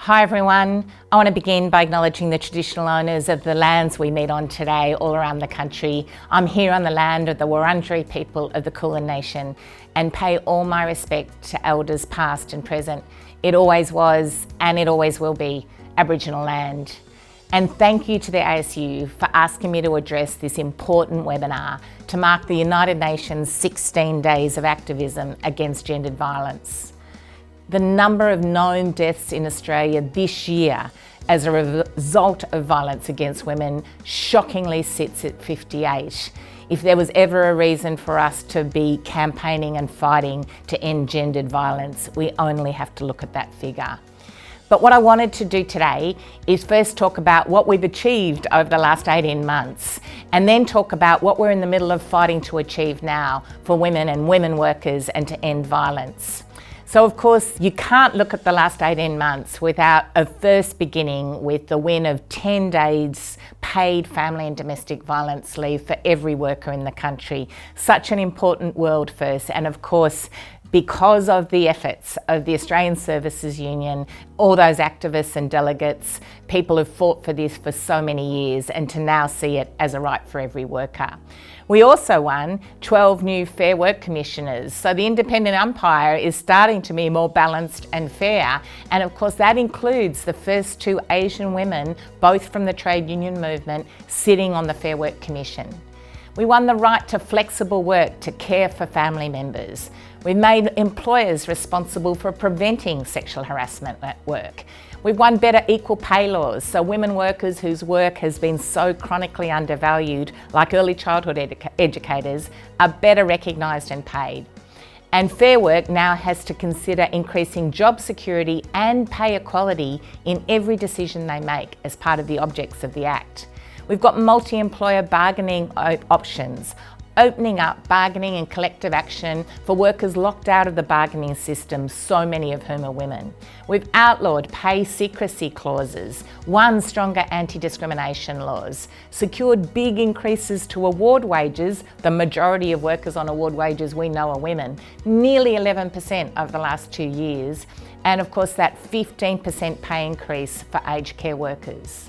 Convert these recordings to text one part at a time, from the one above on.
Hi everyone, I want to begin by acknowledging the traditional owners of the lands we meet on today all around the country. I'm here on the land of the Wurundjeri people of the Kulin Nation and pay all my respect to elders past and present. It always was and it always will be Aboriginal land. And thank you to the ACU for asking me to address this important webinar to mark the United Nations 16 Days of Activism against gendered violence. The number of known deaths in Australia this year as a result of violence against women shockingly sits at 58. If there was ever a reason for us to be campaigning and fighting to end gendered violence, we only have to look at that figure. But what I wanted to do today is first talk about what we've achieved over the last 18 months and then talk about what we're in the middle of fighting to achieve now for women and women workers and to end violence. So of course, you can't look at the last 18 months without a first beginning with the win of 10 days paid family and domestic violence leave for every worker in the country. Such an important world first, and of course, because of the efforts of the Australian Services Union, all those activists and delegates, people have fought for this for so many years and to now see it as a right for every worker. We also won 12 new Fair Work Commissioners, so the independent umpire is starting to be more balanced and fair, and of course that includes the first 2 Asian women, both from the trade union movement, sitting on the Fair Work Commission. We won the right to flexible work to care for family members. We've made employers responsible for preventing sexual harassment at work. We've won better equal pay laws, so women workers whose work has been so chronically undervalued, like early childhood educators, are better recognised and paid. And Fair Work now has to consider increasing job security and pay equality in every decision they make as part of the objects of the Act. We've got multi-employer bargaining options, opening up bargaining and collective action for workers locked out of the bargaining system, so many of whom are women. We've outlawed pay secrecy clauses, won stronger anti-discrimination laws, secured big increases to award wages. The majority of workers on award wages we know are women, nearly 11% over the last 2 years, and of course that 15% pay increase for aged care workers.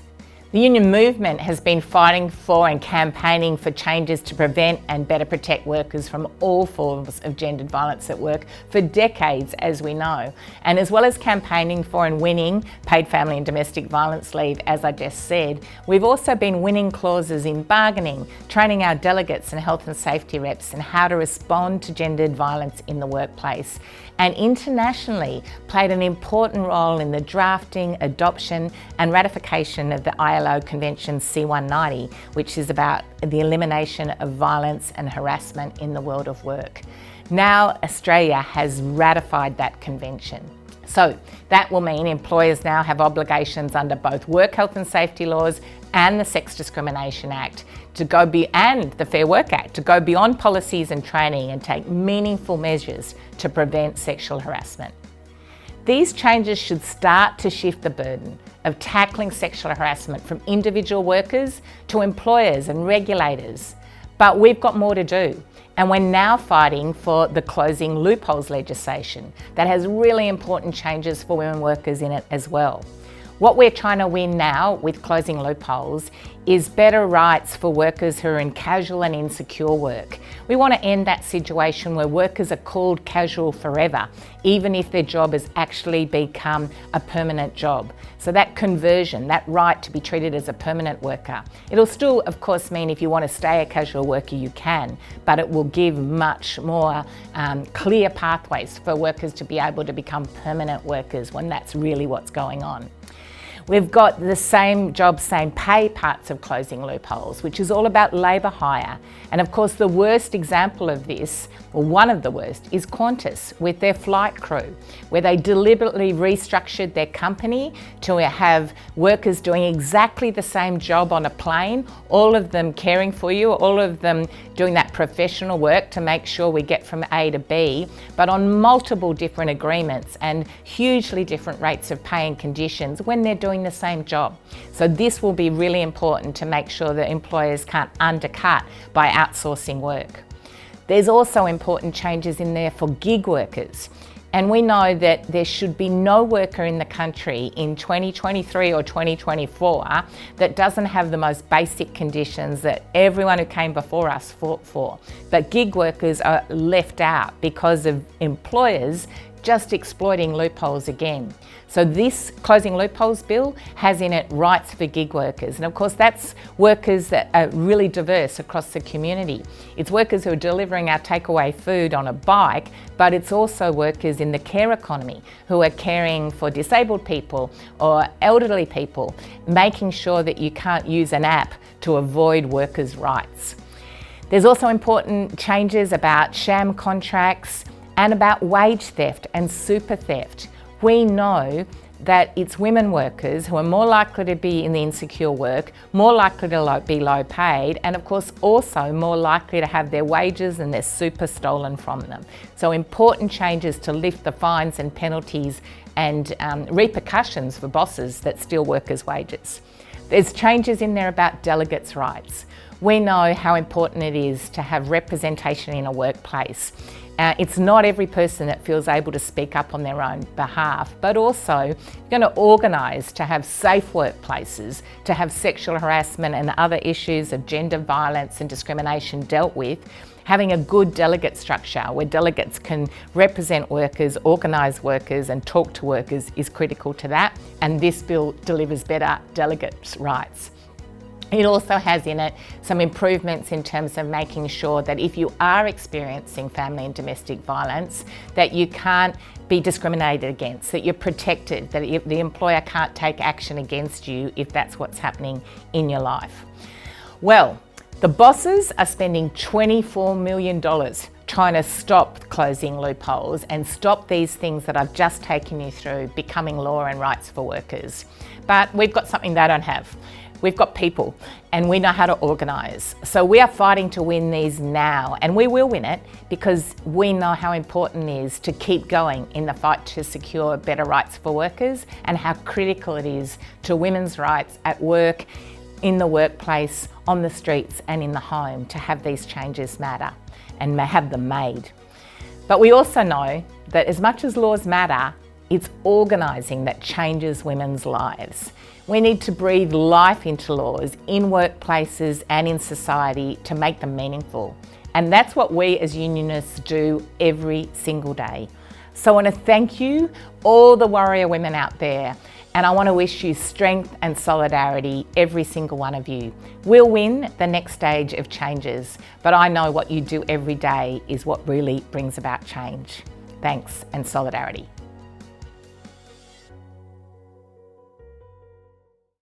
The union movement has been fighting for and campaigning for changes to prevent and better protect workers from all forms of gendered violence at work for decades, as we know. And as well as campaigning for and winning paid family and domestic violence leave, as I just said, we've also been winning clauses in bargaining, training our delegates and health and safety reps in how to respond to gendered violence in the workplace, and internationally played an important role in the drafting, adoption and ratification of the ILO Convention C190, which is about the elimination of violence and harassment in the world of work. Now Australia has ratified that convention. So that will mean employers now have obligations under both work health and safety laws and the Sex Discrimination Act and the Fair Work Act to go beyond policies and training and take meaningful measures to prevent sexual harassment. These changes should start to shift the burden of tackling sexual harassment from individual workers to employers and regulators. But we've got more to do. And we're now fighting for the closing loopholes legislation that has really important changes for women workers in it as well. What we're trying to win now with closing loopholes is better rights for workers who are in casual and insecure work. We want to end that situation where workers are called casual forever, even if their job has actually become a permanent job. So that conversion, that right to be treated as a permanent worker, it'll still, of course, mean if you want to stay a casual worker, you can, but it will give much more clear pathways for workers to be able to become permanent workers when that's really what's going on. We've got the same job, same pay parts of closing loopholes, which is all about labour hire. And of course, the worst example of this, or one of the worst, is Qantas with their flight crew, where they deliberately restructured their company to have workers doing exactly the same job on a plane, all of them caring for you, all of them doing that professional work to make sure we get from A to B, but on multiple different agreements and hugely different rates of pay and conditions when they're doing the same job. So this will be really important to make sure that employers can't undercut by outsourcing work. There's also important changes in there for gig workers. And we know that there should be no worker in the country in 2023 or 2024 that doesn't have the most basic conditions that everyone who came before us fought for. But gig workers are left out because of employers just exploiting loopholes again. So this Closing Loopholes bill has in it rights for gig workers. And of course that's workers that are really diverse across the community. It's workers who are delivering our takeaway food on a bike, but it's also workers in the care economy who are caring for disabled people or elderly people, making sure that you can't use an app to avoid workers' rights. There's also important changes about sham contracts and about wage theft and super theft. We know that it's women workers who are more likely to be in the insecure work, more likely to be low paid, and of course also more likely to have their wages and their super stolen from them. So important changes to lift the fines and penalties and repercussions for bosses that steal workers' wages. There's changes in there about delegates' rights. We know how important it is to have representation in a workplace. It's not every person that feels able to speak up on their own behalf, but also you're going to organise to have safe workplaces, to have sexual harassment and other issues of gender violence and discrimination dealt with. Having a good delegate structure where delegates can represent workers, organise workers and talk to workers is critical to that, and this bill delivers better delegates' rights. It also has in it some improvements in terms of making sure that if you are experiencing family and domestic violence, that you can't be discriminated against, that you're protected, that the employer can't take action against you if that's what's happening in your life. Well, the bosses are spending $24 million trying to stop closing loopholes and stop these things that I've just taken you through becoming law and rights for workers. But we've got something they don't have. We've got people and we know how to organise. So we are fighting to win these now, and we will win it because we know how important it is to keep going in the fight to secure better rights for workers and how critical it is to women's rights at work, in the workplace, on the streets and in the home to have these changes matter and have them made. But we also know that as much as laws matter, it's organising that changes women's lives. We need to breathe life into laws in workplaces and in society to make them meaningful. And that's what we as unionists do every single day. So I want to thank you, all the warrior women out there, and I want to wish you strength and solidarity, every single one of you. We'll win the next stage of changes, but I know what you do every day is what really brings about change. Thanks and solidarity.